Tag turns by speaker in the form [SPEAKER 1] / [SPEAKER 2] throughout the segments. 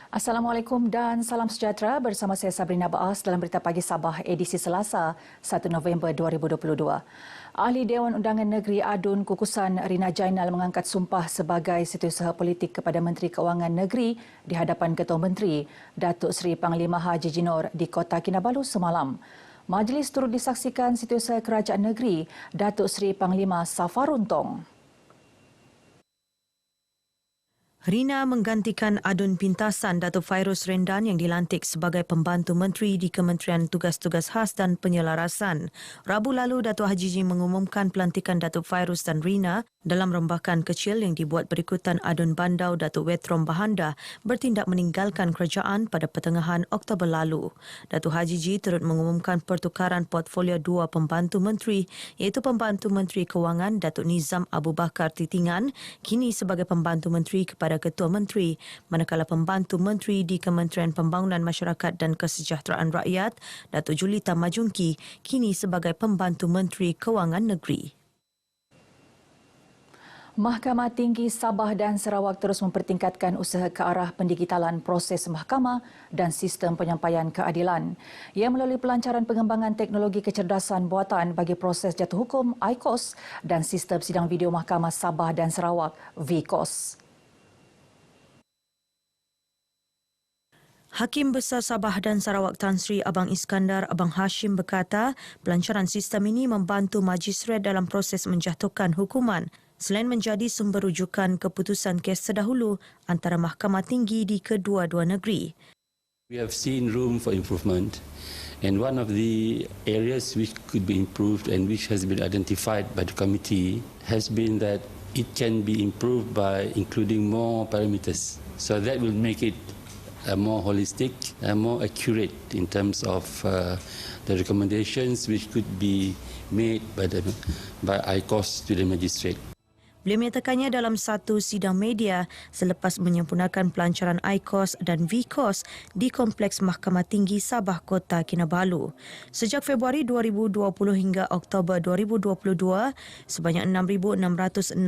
[SPEAKER 1] Assalamualaikum dan salam sejahtera, bersama saya Sabrina Baas dalam Berita Pagi Sabah edisi Selasa 1 November 2022. Ahli Dewan Undangan Negeri Adun Kukusan Rina Jainal mengangkat sumpah sebagai setiausaha politik kepada Menteri Kewangan Negeri di hadapan Ketua Menteri Datuk Seri Panglima Haji Jinor di Kota Kinabalu semalam. Majlis turut disaksikan Setiausaha Kerajaan Negeri Datuk Seri Panglima Safarun Tong.
[SPEAKER 2] Rina menggantikan Adun Pintasan Datuk Fairuz Rendan yang dilantik sebagai Pembantu Menteri di Kementerian Tugas-Tugas Khas dan Penyelarasan. Rabu lalu, Datuk Haji Jin mengumumkan pelantikan Datuk Fairuz dan Rina dalam rombakan kecil yang dibuat berikutan Adun Bandau Datuk Wetrom Bahanda bertindak meninggalkan kerajaan pada pertengahan Oktober lalu. Datuk Haji Jin turut mengumumkan pertukaran portfolio dua Pembantu Menteri iaitu Pembantu Menteri Kewangan Datuk Nizam Abu Bakar Titingan kini sebagai Pembantu Menteri kepada Ketua Menteri, manakala Pembantu Menteri di Kementerian Pembangunan Masyarakat dan Kesejahteraan Rakyat, Datuk Julita Majungki, kini sebagai Pembantu Menteri Kewangan Negeri.
[SPEAKER 1] Mahkamah Tinggi Sabah dan Sarawak terus mempertingkatkan usaha ke arah pendigitalan proses mahkamah dan sistem penyampaian keadilan. Ia melalui pelancaran pengembangan teknologi kecerdasan buatan bagi proses jatuh hukum ICOS dan sistem sidang video Mahkamah Sabah dan Sarawak VCOS.
[SPEAKER 2] Hakim Besar Sabah dan Sarawak Tan Sri Abang Iskandar Abang Hashim berkata pelancaran sistem ini membantu majistret dalam proses menjatuhkan hukuman selain menjadi sumber rujukan keputusan kes terdahulu antara Mahkamah Tinggi di kedua-dua negeri.
[SPEAKER 3] We have seen room for improvement, and one of the areas which could be improved and which has been identified by the committee has been that it can be improved by including more parameters. So that will make it more holistic and more accurate in terms of the recommendations which could be made by ICOS to the magistrate.
[SPEAKER 2] Beliau menyatakannya dalam satu sidang media selepas menyempurnakan pelancaran ICOS dan VCOS di Kompleks Mahkamah Tinggi Sabah Kota Kinabalu. Sejak Februari 2020 hingga Oktober 2022, sebanyak 6,669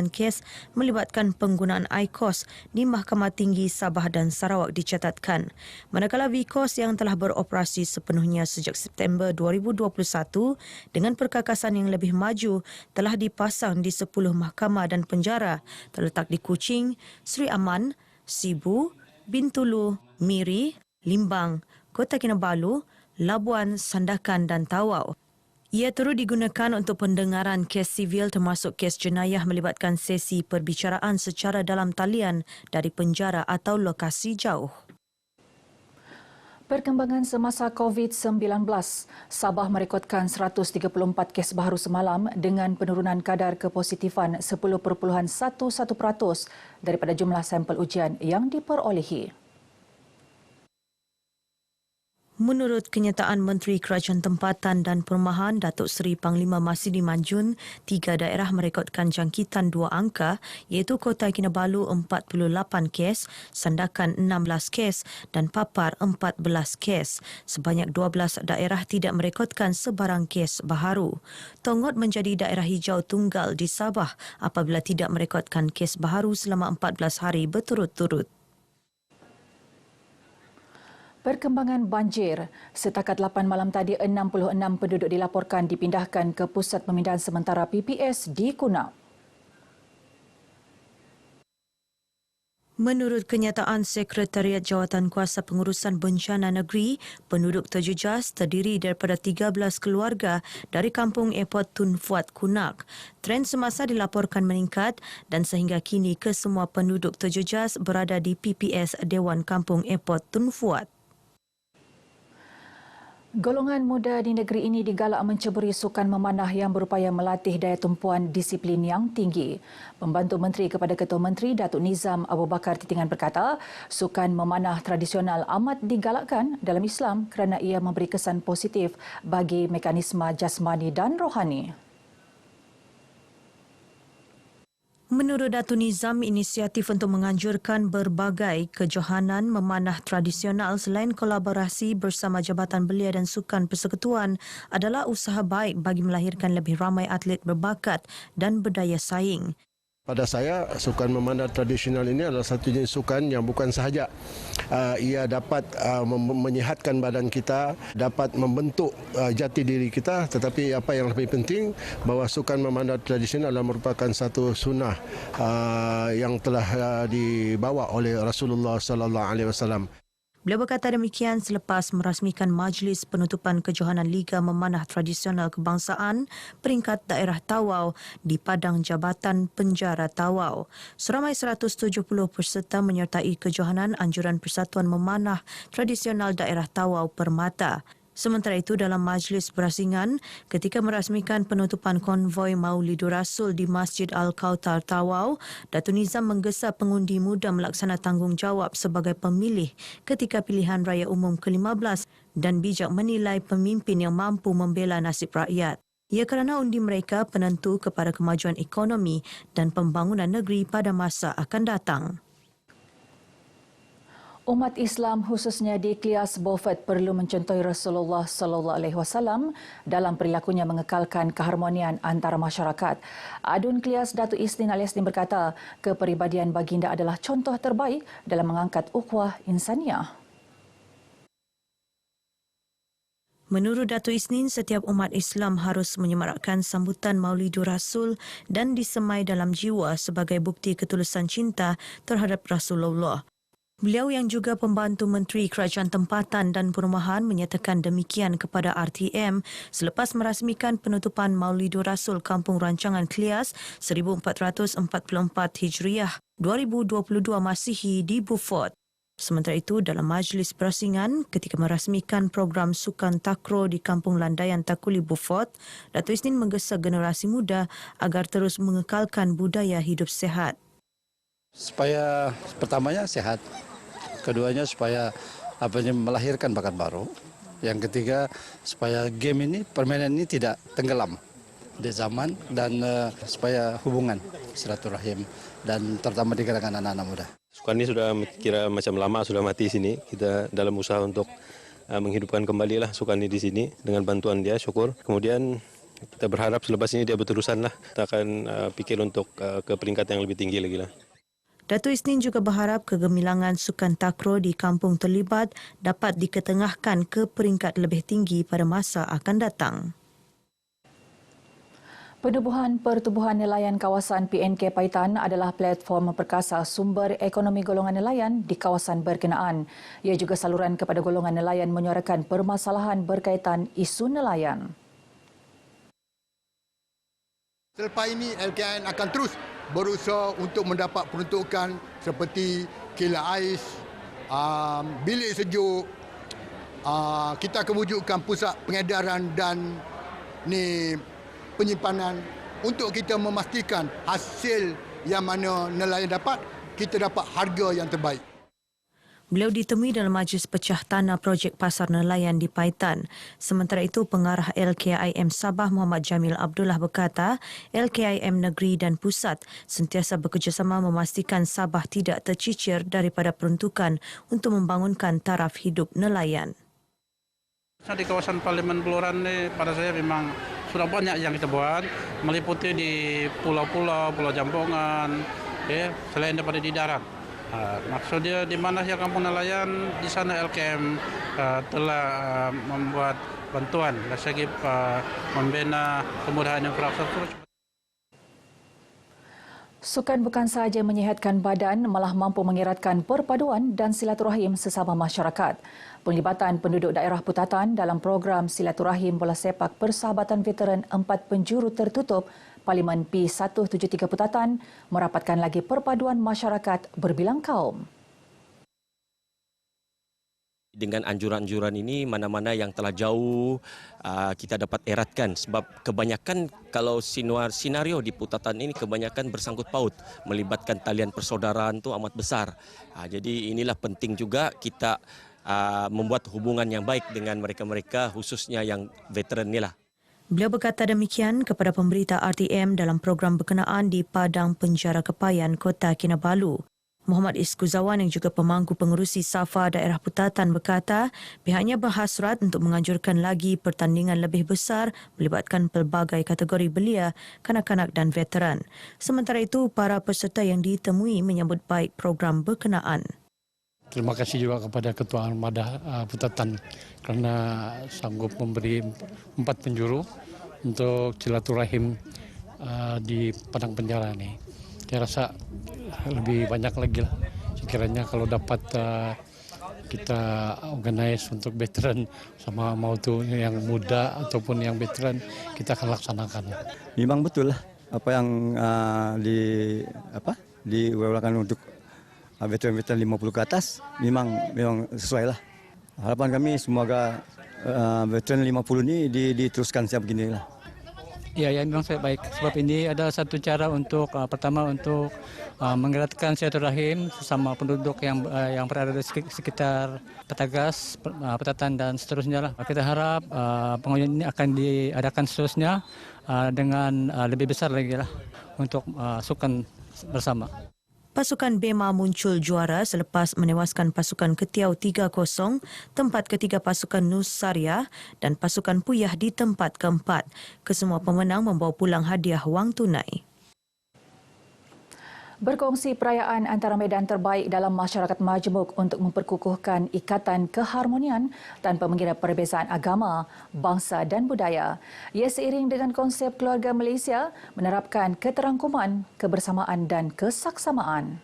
[SPEAKER 2] kes melibatkan penggunaan ICOS di Mahkamah Tinggi Sabah dan Sarawak dicatatkan. Manakala VCOS yang telah beroperasi sepenuhnya sejak September 2021 dengan perkakasan yang lebih maju telah dipasang di 10 mahkamah dan penjara terletak di Kuching, Sri Aman, Sibu, Bintulu, Miri, Limbang, Kota Kinabalu, Labuan, Sandakan dan Tawau. Ia turut digunakan untuk pendengaran kes sivil termasuk kes jenayah melibatkan sesi perbicaraan secara dalam talian dari penjara atau lokasi jauh.
[SPEAKER 1] Perkembangan semasa COVID-19, Sabah merekodkan 134 kes baru semalam dengan penurunan kadar kepositifan 10.11% daripada jumlah sampel ujian yang diperolehi.
[SPEAKER 2] Menurut kenyataan Menteri Kerajaan Tempatan dan Perumahan Datuk Seri Panglima Masidi Manjun, 3 daerah merekodkan jangkitan 2 angka iaitu Kota Kinabalu 48 kes, Sandakan 16 kes dan Papar 14 kes. Sebanyak 12 daerah tidak merekodkan sebarang kes baharu. Tongot menjadi daerah hijau tunggal di Sabah apabila tidak merekodkan kes baharu selama 14 hari berturut-turut.
[SPEAKER 1] Perkembangan banjir. Setakat 8 malam tadi, 66 penduduk dilaporkan dipindahkan ke Pusat Pemindahan Sementara PPS di Kunap.
[SPEAKER 2] Menurut kenyataan Sekretariat Jawatan Kuasa Pengurusan Bencana Negeri, penduduk terjejas terdiri daripada 13 keluarga dari Kampung Airport Tun Fuat, Kunak. Tren semasa dilaporkan meningkat dan sehingga kini kesemua penduduk terjejas berada di PPS Dewan Kampung Airport Tun Fuat.
[SPEAKER 1] Golongan muda di negeri ini digalak menceburi sukan memanah yang berupaya melatih daya tumpuan disiplin yang tinggi. Pembantu Menteri kepada Ketua Menteri Datuk Nizam Abu Bakar Titingan berkata, sukan memanah tradisional amat digalakkan dalam Islam kerana ia memberi kesan positif bagi mekanisme jasmani dan rohani.
[SPEAKER 2] Menurut Datuk Nizam, inisiatif untuk menganjurkan berbagai kejohanan memanah tradisional selain kolaborasi bersama Jabatan Belia dan Sukan Persekutuan adalah usaha baik bagi melahirkan lebih ramai atlet berbakat dan berdaya saing.
[SPEAKER 4] Pada saya, sukan memanah tradisional ini adalah satu jenis sukan yang bukan sahaja ia dapat menyihatkan badan kita, dapat membentuk jati diri kita, tetapi apa yang lebih penting bahawa sukan memanah tradisional adalah merupakan satu sunnah yang telah dibawa oleh Rasulullah sallallahu alaihi wasallam.
[SPEAKER 2] Beliau berkata demikian selepas merasmikan Majlis Penutupan Kejohanan Liga Memanah Tradisional Kebangsaan peringkat daerah Tawau di Padang Jabatan Penjara Tawau. Seramai 170 peserta menyertai kejohanan anjuran Persatuan Memanah Tradisional Daerah Tawau Permata. Sementara itu, dalam majlis berasingan, ketika merasmikan penutupan konvoi Maulidur Rasul di Masjid Al-Kautar Tawau, Datuk Nizam menggesa pengundi muda melaksana tanggungjawab sebagai pemilih ketika pilihan raya umum ke-15 dan bijak menilai pemimpin yang mampu membela nasib rakyat. Ia kerana undi mereka penentu kepada kemajuan ekonomi dan pembangunan negeri pada masa akan datang.
[SPEAKER 1] Umat Islam khususnya di Klias Beaufort perlu mencontohi Rasulullah sallallahu alaihi wasallam dalam perilakunya mengekalkan keharmonian antara masyarakat. Adun Klias Datuk Isnin alias Din berkata, kepribadian baginda adalah contoh terbaik dalam mengangkat ukhuwah insaniah.
[SPEAKER 2] Menurut Datuk Isnin, setiap umat Islam harus menyemarakkan sambutan Maulidur Rasul dan disemai dalam jiwa sebagai bukti ketulusan cinta terhadap Rasulullah. Beliau yang juga pembantu Menteri Kerajaan Tempatan dan Perumahan menyatakan demikian kepada RTM selepas merasmikan penutupan Maulidur Rasul Kampung Rancangan Klias 1444 Hijriah 2022 Masihi di Beaufort. Sementara itu, dalam majlis berasingan ketika merasmikan program Sukan Takraw di Kampung Landaian Takuli Beaufort, Datuk Isnin menggesa generasi muda agar terus mengekalkan budaya hidup sehat.
[SPEAKER 5] Supaya pertamanya sehat, keduanya supaya melahirkan bakat baru, yang ketiga supaya game ini, permainan ini tidak tenggelam di zaman, dan supaya hubungan silaturahim dan terutama di kalangan anak-anak muda.
[SPEAKER 6] Sukan ini sudah kira macam lama sudah mati sini. Kita dalam usaha untuk menghidupkan kembali lah sukan ini di sini dengan bantuan dia, syukur. Kemudian kita berharap selepas ini dia berterusan lah. Kita akan pikir untuk ke peringkat yang lebih tinggi lagi lah.
[SPEAKER 2] Datuk Isnin juga berharap kegemilangan sukan takraw di kampung terlibat dapat diketengahkan ke peringkat lebih tinggi pada masa akan datang.
[SPEAKER 1] Penubuhan Pertubuhan Nelayan Kawasan PNK Paitan adalah platform memperkasa sumber ekonomi golongan nelayan di kawasan berkenaan. Ia juga saluran kepada golongan nelayan menyuarakan permasalahan berkaitan isu nelayan.
[SPEAKER 7] Selepas ini LKN akan terus berusaha untuk mendapat peruntukan seperti kilang ais, bilik sejuk. Kita akan wujudkan pusat pengedaran dan penyimpanan untuk kita memastikan hasil yang mana nelayan dapat, kita dapat harga yang terbaik.
[SPEAKER 2] Beliau ditemui dalam majlis pecah tanah projek pasar nelayan di Paitan. Sementara itu, pengarah LKIM Sabah Muhammad Jamil Abdullah berkata, LKIM negeri dan pusat sentiasa bekerjasama memastikan Sabah tidak tercicir daripada peruntukan untuk membangunkan taraf hidup nelayan.
[SPEAKER 8] Di kawasan Parlimen Beluran ini pada saya memang sudah banyak yang kita buat, meliputi di pulau-pulau, Pulau Jampongan, selain daripada di darat. Maksudnya di mana ya kampung nelayan, di sana LKM telah membuat bantuan dari segi membina kemudahan infrastruktur.
[SPEAKER 1] Sukan bukan sahaja menyihatkan badan, malah mampu mengeratkan perpaduan dan silaturahim sesama masyarakat. Penglibatan penduduk daerah Putatan dalam program silaturahim bola sepak Persahabatan Veteran 4 Penjuru Tertutup Parlimen P173 Putatan merapatkan lagi perpaduan masyarakat berbilang kaum.
[SPEAKER 9] Dengan anjuran-anjuran ini, mana-mana yang telah jauh kita dapat eratkan, sebab kebanyakan kalau senario di Putatan ini kebanyakan bersangkut paut, melibatkan talian persaudaraan itu amat besar. Jadi inilah penting juga kita membuat hubungan yang baik dengan mereka-mereka, khususnya yang veteran inilah.
[SPEAKER 2] Beliau berkata demikian kepada pemberita RTM dalam program berkenaan di Padang Penjara Kepayan, Kota Kinabalu. Muhammad Iskuzawan yang juga pemangku pengerusi SAFA Daerah Putatan berkata pihaknya berhasrat untuk menganjurkan lagi pertandingan lebih besar melibatkan pelbagai kategori belia, kanak-kanak dan veteran. Sementara itu, para peserta yang ditemui menyambut baik program berkenaan.
[SPEAKER 10] Terima kasih juga kepada Ketua Armada Putatan kerana sanggup memberi 4 penjuru untuk silaturahim di padang penjara ini. Saya rasa lebih banyak lagi lah. Sekiranya kalau dapat kita organize untuk veteran sama mau tu yang muda ataupun yang veteran, kita akan laksanakan.
[SPEAKER 11] Memang betul lah apa yang diwawakan untuk veteran-veteran 50 ke atas memang sesuai lah. Harapan kami semoga veteran 50 ni diteruskan siap begini lah.
[SPEAKER 12] Ya, memang sangat baik. Sebab ini adalah satu cara untuk pertama untuk menggerakkan silaturahim sesama penduduk yang berada di sekitar Petagas, Petatan dan seterusnya lah. Kita harap pengunjung ini akan diadakan seterusnya dengan lebih besar lagi lah untuk sukan bersama.
[SPEAKER 2] Pasukan Bema muncul juara selepas menewaskan pasukan Ketiau 3-0, tempat ketiga pasukan Nusaria dan pasukan Puyah di tempat keempat. Kesemua pemenang membawa pulang hadiah wang tunai.
[SPEAKER 1] Berkongsi perayaan antara medan terbaik dalam masyarakat majmuk untuk memperkukuhkan ikatan keharmonian tanpa mengira perbezaan agama, bangsa dan budaya. Ia seiring dengan konsep keluarga Malaysia menerapkan keterangkuman, kebersamaan dan kesaksamaan.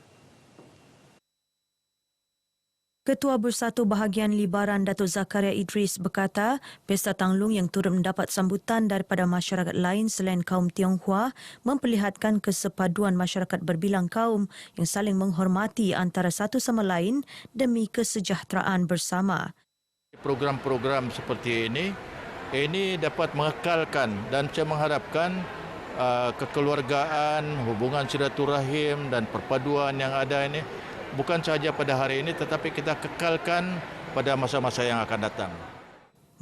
[SPEAKER 2] Ketua Bersatu Bahagian Libaran Datuk Zakaria Idris berkata, Pesta Tanglung yang turut mendapat sambutan daripada masyarakat lain selain kaum Tionghoa memperlihatkan kesepaduan masyarakat berbilang kaum yang saling menghormati antara satu sama lain demi kesejahteraan bersama.
[SPEAKER 13] Program-program seperti ini dapat mengekalkan dan saya mengharapkan kekeluargaan, hubungan silaturahim dan perpaduan yang ada ini bukan sahaja pada hari ini tetapi kita kekalkan pada masa-masa yang akan datang.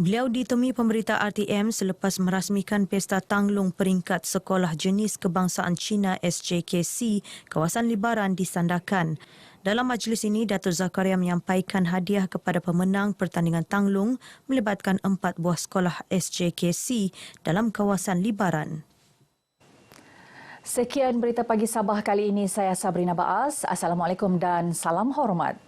[SPEAKER 2] Beliau ditemui pemberita RTM selepas merasmikan Pesta Tanglung peringkat Sekolah Jenis Kebangsaan Cina SJKC kawasan Libaran di Sandakan. Dalam majlis ini, Datuk Zakaria menyampaikan hadiah kepada pemenang pertandingan Tanglung melibatkan 4 buah sekolah SJKC dalam kawasan Libaran.
[SPEAKER 1] Sekian berita pagi Sabah kali ini. Saya Sabrina Baas. Assalamualaikum dan salam hormat.